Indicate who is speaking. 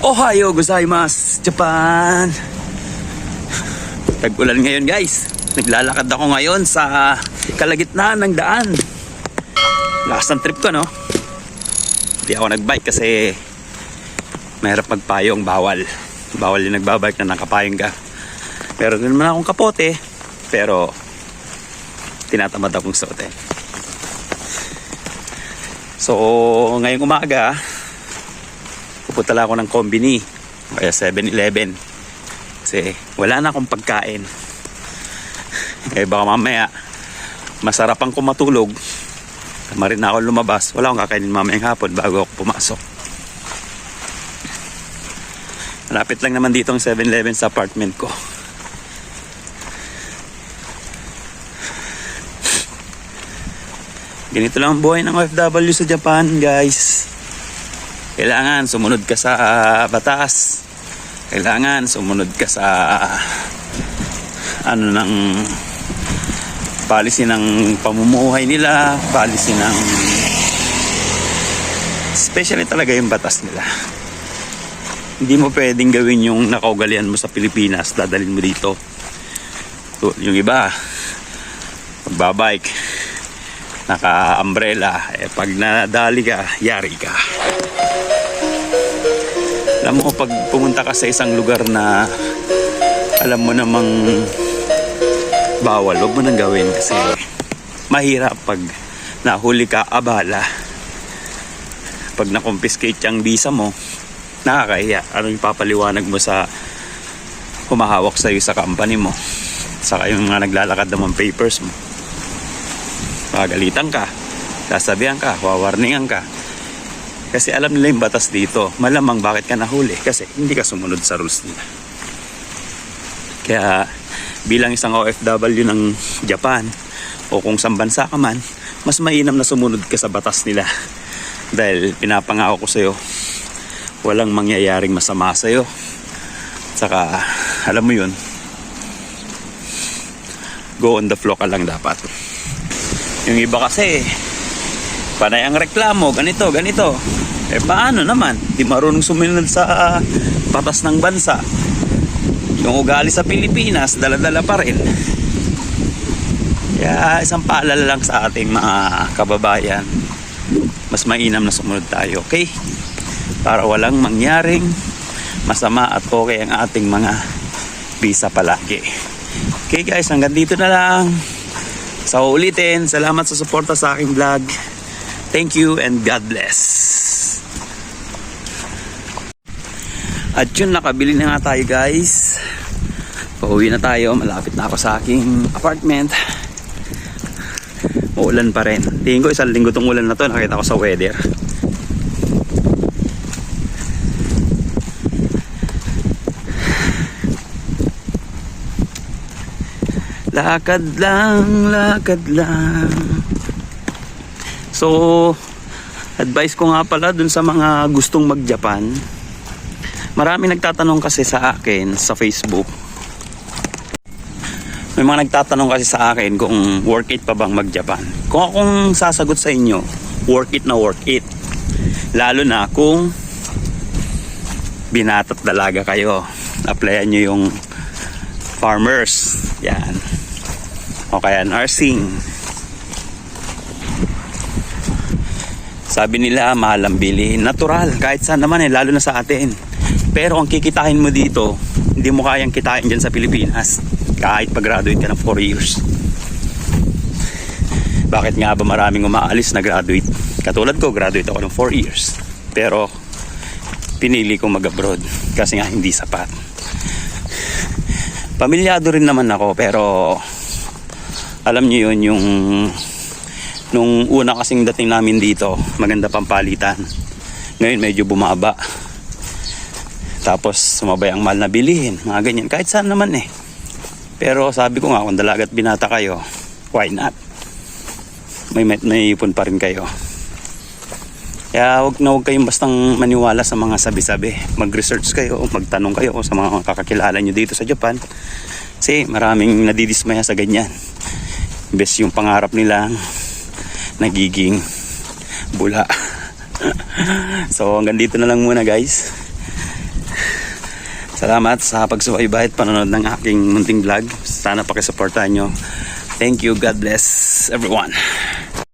Speaker 1: Ohayo gozaimasu, Japan. Tag-ulan ngayon guys. Naglalakad ako ngayon sa kalagitnaan ng daan. Lakas ng trip ko, no? Hindi ako nagbike kasi mahirap magpayong, bawal yung nagbabike na nakapayong ka. Pero din naman akong kapote, pero tinatamad akong suotin. So ngayong umaga pupunta lang ako ng Combini kaya 7-Eleven kasi wala na akong pagkain. Kaya baka mamaya masarapan ko matulog, tama rin ako lumabas, wala akong kakainin mamayang hapon bago ako pumasok. Malapit lang naman dito ang 7-Eleven sa apartment ko. Ganito lang ang buhay ng OFW sa Japan, guys. Kailangan sumunod ka sa batas. Kailangan sumunod ka sa ng policy ng pamumuhay nila, policy ng especially talaga yung batas nila. Hindi mo pwedeng gawin yung nakaugalian mo sa Pilipinas, dadalhin mo dito. Yung iba magbabike, naka-umbrella, pag nadali ka, yari ka. Alam mo, pag pumunta ka sa isang lugar na alam mo namang bawal, huwag mo nang gawin kasi mahirap pag nahuli ka, abala. Pag na-confiscate yung visa mo, nakakahiya. Ano yung papaliwanag mo sa humahawak sa'yo sa company mo, saka yung mga naglalakad naman papers mo? Magalitan ka, sasabihan ka, wawarningan ka. Kasi alam nila yung batas dito. Malamang bakit ka nahuli? Kasi hindi ka sumunod sa rules nila. Kaya bilang isang OFW ng Japan o kung saan bansa ka man, mas mainam na sumunod ka sa batas nila. Dahil pinapangako ko sa'yo, walang mangyayaring masama sa'yo. Saka alam mo yun, go on the flow ka lang dapat. Yung iba kasi panay ang reklamo, ganito. Paano naman? Di marunong sumunod sa batas ng bansa. Yung ugali sa Pilipinas, dala-dala pa rin. Kaya isang paalala lang sa ating mga kababayan, mas mainam na sumunod tayo, okay? Para walang mangyaring masama at okay ang ating mga visa palagi. Okay guys, hanggang dito na lang. Sa ulitin, salamat sa suporta sa aking vlog. Thank you and God bless. At yun, nakabili na nga tayo guys. Pauwi na tayo, malapit na ako sa aking apartment. Uulan pa rin. Tingin ko isang linggo tong ulan na to, nakita ko sa weather. Lakad lang. So, advice ko nga pala dun sa mga gustong mag-Japan. Marami nagtatanong kasi sa akin sa Facebook. May mga nagtatanong kasi sa akin kung worth it pa bang mag-Japan. Kung akong sasagot sa inyo, worth it na worth it. Lalo na kung binata't dalaga kayo. Applyan nyo yung farmers. Yan. O kaya nursing. Sabi nila mahal ang bilihin. Natural, kahit saan naman lalo na sa atin. Pero ang kikitain mo dito, hindi mo kayang kitain dyan sa Pilipinas. Kahit pag-graduate ka ng 4 years. Bakit nga ba maraming umaalis na graduate? Katulad ko, graduate ako ng 4 years. Pero pinili ko mag-abroad kasi nga hindi sapat. Pamilyado rin naman ako, pero alam niyo yun, yung nung una kasing dating namin dito, maganda pang palitan. Ngayon medyo bumaba. Tapos sumabay ang mahal na bilihin, mga ganyan. Kahit saan naman Pero sabi ko nga, kung dalaga at binata kayo, why not? May ipon pa rin kayo. Kaya huwag kayong bastang maniwala sa mga sabi-sabi. Mag-research kayo, magtanong kayo sa mga kakakilala nyo dito sa Japan. Kasi maraming nadidismaya sa ganyan. Imbes yung pangarap nila nagiging bula. So hanggang dito na lang muna guys. Salamat sa pagsubaybay at panonood ng aking munting vlog. Sana pakisuportahan nyo. Thank you. God bless everyone.